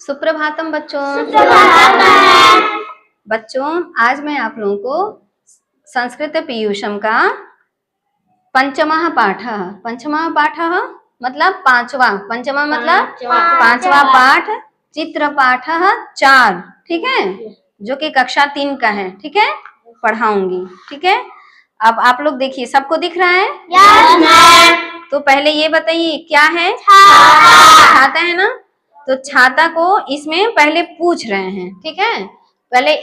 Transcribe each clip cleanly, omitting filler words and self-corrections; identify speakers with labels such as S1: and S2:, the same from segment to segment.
S1: सुप्रभातम बच्चों। बच्चों, आज मैं आप लोगों को संस्कृत पीयूषम का पंचमः पाठः मतलब पांचवा, पंचमा मतलब पांचवा पाठ चित्र पाठः 4, ठीक है, जो कि कक्षा 3 का है, ठीक है, पढ़ाऊंगी, ठीक है। अब आप लोग देखिए, सबको दिख रहा है?
S2: Yes ma'am.
S1: तो पहले ये बताइए क्या है? छाता है ना। तो छाता को इसमें पहले पूछ रहे हैं, ठीक है। पहले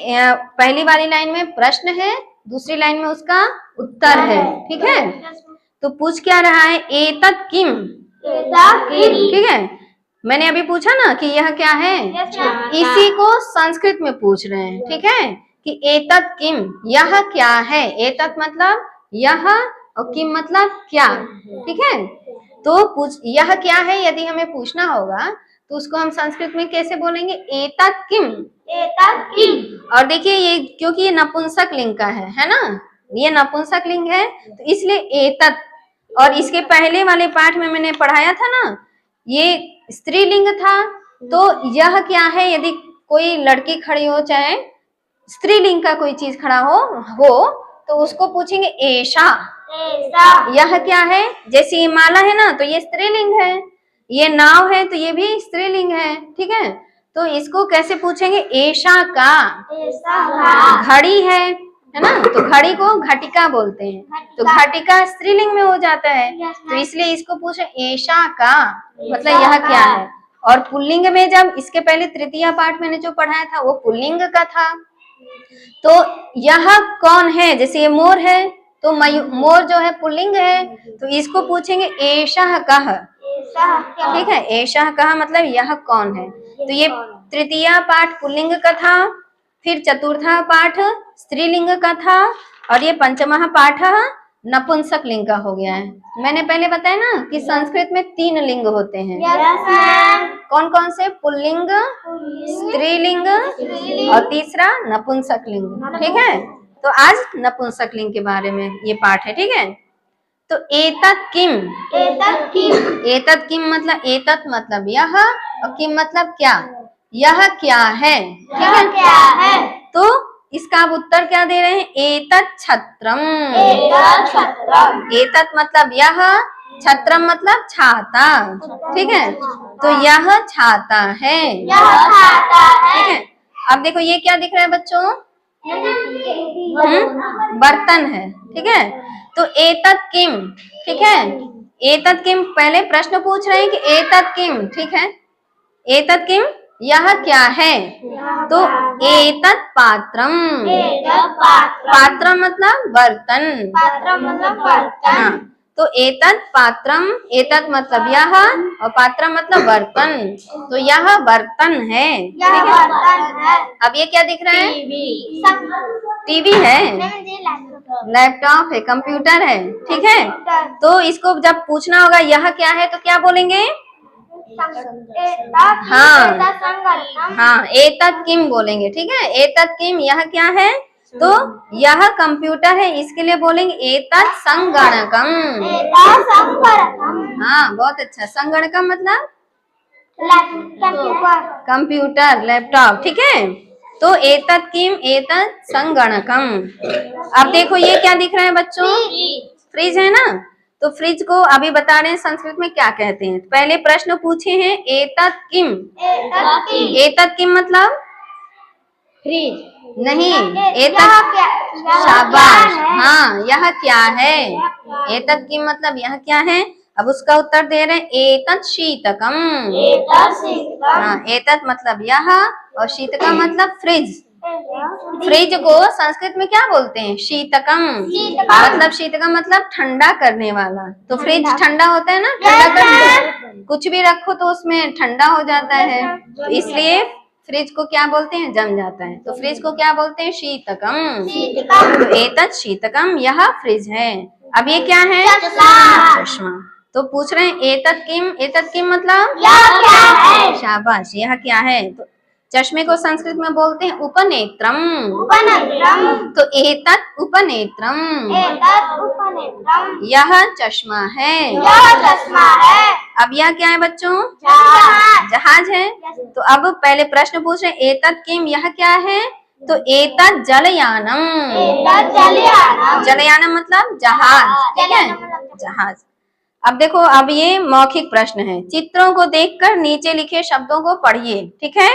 S1: पहली वाली लाइन में प्रश्न है, दूसरी लाइन में उसका उत्तर है, ठीक है। तो पूछ क्या रहा है? एतत् किम, ठीक है। मैंने अभी पूछा ना कि यह क्या है, इसी को संस्कृत में पूछ रहे हैं, ठीक है, कि एतत् किम, यह क्या है। एतत् मतलब यह और किम मतलब क्या, ठीक है। तो पूछ यह क्या है, यदि हमें पूछना होगा तो उसको हम संस्कृत में कैसे बोलेंगे? एतत् किम।
S2: एतत् किम।
S1: और देखिए ये, क्योंकि ये नपुंसक लिंग का है ना, ये नपुंसक लिंग है, तो इसलिए एतत्। और इसके पहले वाले पाठ में मैंने पढ़ाया था ना, ये स्त्रीलिंग था। तो यह क्या है, यदि कोई लड़की खड़ी हो, चाहे स्त्रीलिंग का कोई चीज खड़ा हो तो उसको पूछेंगे एषा, यह क्या है। जैसे ये माला है ना, तो ये स्त्रीलिंग है। ये नाव है तो ये भी स्त्रीलिंग है, ठीक है। तो इसको कैसे पूछेंगे? एषा का। घड़ी है ना, तो घड़ी को घटिका बोलते हैं, तो घटिका स्त्रीलिंग में हो जाता है, तो इसलिए इसको पूछे एषा का, मतलब यह क्या है। और पुल्लिंग में, जब इसके पहले तृतीय पाठ मैंने जो पढ़ाया था वो पुल्लिंग का था। तो यह कौन है, जैसे ये मोर है, तो मोर जो है पुल्लिंग है, तो इसको पूछेंगे एषः कः, ठीक है। एषः कः मतलब यह कौन है। तो ये तृतीय पाठ पुल्लिंग का था, फिर चतुर्था पाठ स्त्रीलिंग का था, और ये पंचमः पाठ नपुंसक लिंग का हो गया है। मैंने पहले बताया ना कि संस्कृत में 3 लिंग होते हैं। कौन कौन से? पुल्लिंग, स्त्रीलिंग और तीसरा नपुंसक लिंग, ठीक है। तो आज नपुंसक लिंग के बारे में ये पाठ है, ठीक है। तो एतत् किम, एतत् किम मतलब एतत् मतलब यह, और किम मतलब क्या, यह क्या है, ठीक है। तो इसका आप उत्तर क्या दे रहे हैं? एतत् छत्रम। एतत् मतलब यह, छत्रम मतलब छाता, ठीक है। तो यह छाता है, ठीक है। अब देखो ये क्या दिख रहा है बच्चों? बर्तन है, ठीक है। तो एतत् किम, ठीक है। एतत् किम, पहले प्रश्न पूछ रहे हैं कि एतत् किम, ठीक है। एतत् किम, यह क्या है। तो एतत् पात्रम, पात्रम मतलब बर्तन, हाँ। तो एतत् पात्रम, एतत् मतलब यह, और पात्रम मतलब बर्तन, तो यह बर्तन है, ठीक है। अब ये क्या दिख रहा है? टीवी है, लैपटॉप है, कंप्यूटर है, ठीक है। तो इसको जब पूछना होगा यह क्या है, तो क्या बोलेंगे? हाँ, एतत् किम बोलेंगे, ठीक है। एतत् किम, यह क्या है। तो यह कंप्यूटर है, इसके लिए बोलेंगे एतत् संगणकम। हाँ, बहुत अच्छा। संगणकम मतलब कंप्यूटर, लैपटॉप, ठीक है। तो एतत् किम, एतत् संगणकम। अब देखो ये क्या दिख रहा है बच्चों? फ्रिज है ना। तो फ्रिज को अभी बता रहे हैं संस्कृत में क्या कहते हैं। पहले प्रश्न पूछे हैं एतत् किम, एतत् किम मतलब फ्रिज नहीं, एतत्, शाबाश, हाँ, यह क्या है। एतत् किम मतलब यह क्या है। अब उसका उत्तर दे रहे हैं एतत् शीतकम। हाँ, एतत् मतलब यह, और शीतकम मतलब फ्रिज। फ्रिज को संस्कृत में क्या बोलते हैं? शीतकम। मतलब शीतकम मतलब ठंडा करने वाला। तो फ्रिज ठंडा होता है ना, ठंडा करने, कुछ भी रखो तो उसमें ठंडा हो जाता है, तो इसलिए फ्रिज को क्या बोलते हैं? जम जाता है, तो फ्रिज को क्या बोलते हैं? शीतकम। तो एतत् शीतकम, यह फ्रिज है। अब ये क्या है? चश्मा। तो पूछ रहे हैं एतत् किम, एतत् किम मतलब शाबाश, यह क्या है। तो चश्मे को संस्कृत में बोलते हैं उपनेत्रम।
S2: उपनेत्रम।
S1: तो एतत् उपनेत्रम,
S2: एतत् उपनेत्रम।
S1: यह चश्मा है।
S2: यह चश्मा है।
S1: अब यह क्या है बच्चों?
S2: जहाज।
S1: जहाज है। तो अब पहले प्रश्न पूछ रहे हैं एतत् किम, यह क्या है? तो एतत् जलयानम।
S2: एतत् जलयानम।
S1: जलयानम मतलब जहाज, ठीक है, जहाज। अब देखो, अब ये मौखिक प्रश्न है। चित्रों को देखकर नीचे लिखे शब्दों को पढ़िए, ठीक है।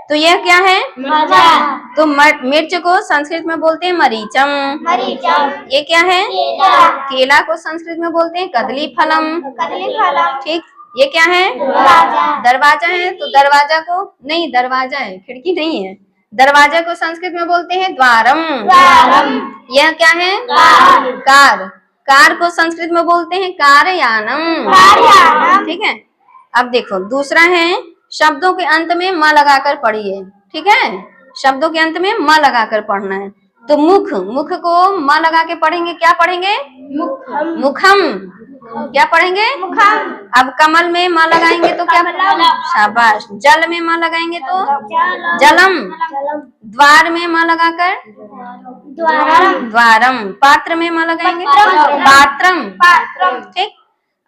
S1: तो यह क्या है?
S2: मरचा।
S1: तो मिर्च को संस्कृत में बोलते हैं मरीचम।
S2: मरीचम।
S1: ये क्या है?
S2: केला।
S1: केला को संस्कृत में बोलते हैं कदली फलम।
S2: कदली फलम।
S1: ठीक। ये क्या है?
S2: दरवाजा।
S1: दरवाजा है। तो दरवाजा को नहीं, दरवाजा है, खिड़की नहीं है। दरवाजा को संस्कृत में बोलते हैं द्वारम।
S2: द्वारम।
S1: यह क्या है?
S2: कार।
S1: कार। कार को संस्कृत में बोलते हैं कारयानम।
S2: कारयानम।
S1: ठीक है। अब देखो दूसरा है, शब्दों के अंत में म लगाकर पढ़िए, ठीक है। शब्दों के अंत में म लगाकर पढ़ना है। तो मुख, मुख को म लगा के पढ़ेंगे, क्या पढ़ेंगे?
S2: मुखम।
S1: मुखम। क्या पढ़ेंगे?
S2: मुखम।
S1: अब कमल में म लगाएंगे तो क्या? शाबाश। जल में म लगाएंगे तो जलम। द्वार में म लगाकर
S2: द्वारम।
S1: द्वारम। पात्र में म लगाएंगे पात्रम।
S2: पात्रम।
S1: ठीक।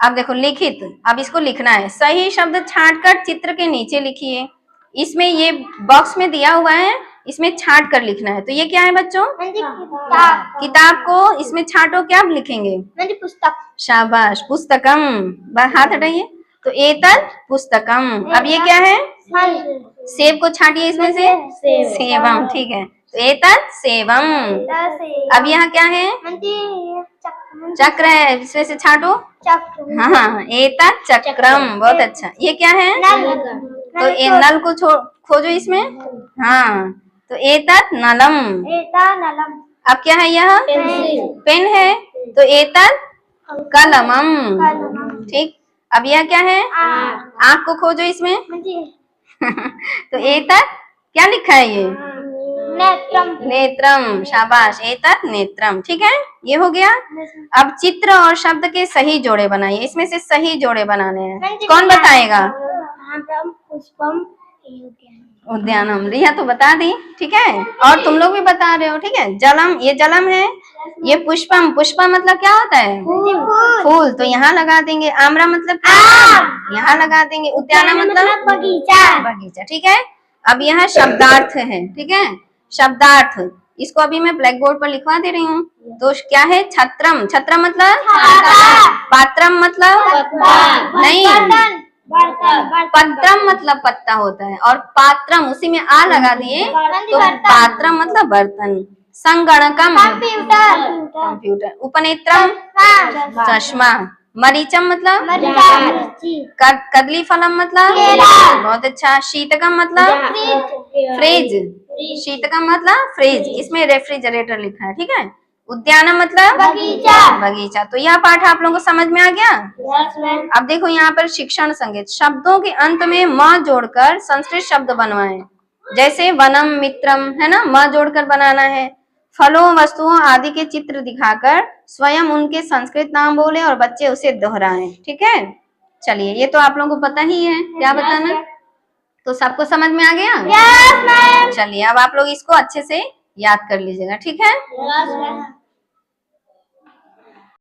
S1: अब देखो लिखित, अब इसको लिखना है। सही शब्द छांटकर चित्र के नीचे लिखिए। इसमें ये बॉक्स में दिया हुआ है, इसमें छांट कर लिखना है। तो ये क्या है बच्चों?
S2: किताब।
S1: किताब को इसमें छांटो, क्या लिखेंगे?
S2: पुस्तक।
S1: शाबाश। पुस्तकम। हाथ हटाइए। तो एतत् पुस्तकम। अब ये क्या है? सेब को छाटिए इसमें से सेवम। ठीक है। तो एतत् सेवम। अब यहाँ क्या है? चक्र है, इसमें से छाटो।
S2: चक्र।
S1: हाँ, एतत् चक्रम। बहुत अच्छा। ये क्या है? तो ये नल को खोजो इसमें। हाँ, तो एतत् नलम।
S2: नलम।
S1: अब क्या है? यह पेन है। तो एतत् कलमम। ठीक। अब यह क्या है? आँख को खोजो इसमें। तो एतत् क्या लिखा है ये?
S2: नेत्रम।
S1: नेत्रम। शाबाश। एतत् नेत्रम। ठीक है, ये हो गया। अब चित्र और शब्द के सही जोड़े बनाइए। इसमें से सही जोड़े बनाने हैं। कौन बताएगा?
S2: पुष्पम।
S1: उद्यानम। रिया तो बता दी, ठीक है, और तुम लोग भी बता रहे हो, ठीक है। जलम, ये जलम है। ये पुष्पम। पुष्पम मतलब क्या होता है? फूल। तो यहाँ लगा देंगे। आम्रा मतलब क्या? यहाँ लगा देंगे। उद्यान मतलब
S2: बगीचा।
S1: बगीचा। ठीक है। अब यह शब्दार्थ है, ठीक है। शब्दार्थ, इसको अभी मैं ब्लैक बोर्ड पर लिखवा दे रही हूँ। तो क्या है? छत्रम। छत्रम मतलब पात्रम मतलब नहीं, पत्रम मतलब पत्ता होता है, और पात्रम उसी में आ लगा दिए तो पात्रम मतलब बर्तन। संगणकम कंप्यूटर। उपनेत्रम चश्मा। मरीचम मतलब कदली फलम मतलब बहुत अच्छा। शीतकम मतलब फ्रिज। शीतकम मतलब फ्रिज, इसमें रेफ्रिजरेटर लिखा है, ठीक है। उद्यानम मतलब बगीचा। तो यह पाठ आप लोगों को समझ में आ गया। अब देखो यहाँ पर शिक्षण संकेत। शब्दों के अंत में म जोड़कर संस्कृत शब्द बनवाएं। जैसे वनम मित्रम, है ना, म जोड़कर बनाना है। फलों वस्तुओं आदि के चित्र दिखाकर स्वयं उनके संस्कृत नाम बोले और बच्चे उसे दोहराएं, ठीक है। चलिए, ये तो आप लोगों को पता ही है, क्या बताना। तो सबको समझ में आ गया? चलिए, अब आप लोग इसको अच्छे से याद कर लीजिएगा, ठीक है।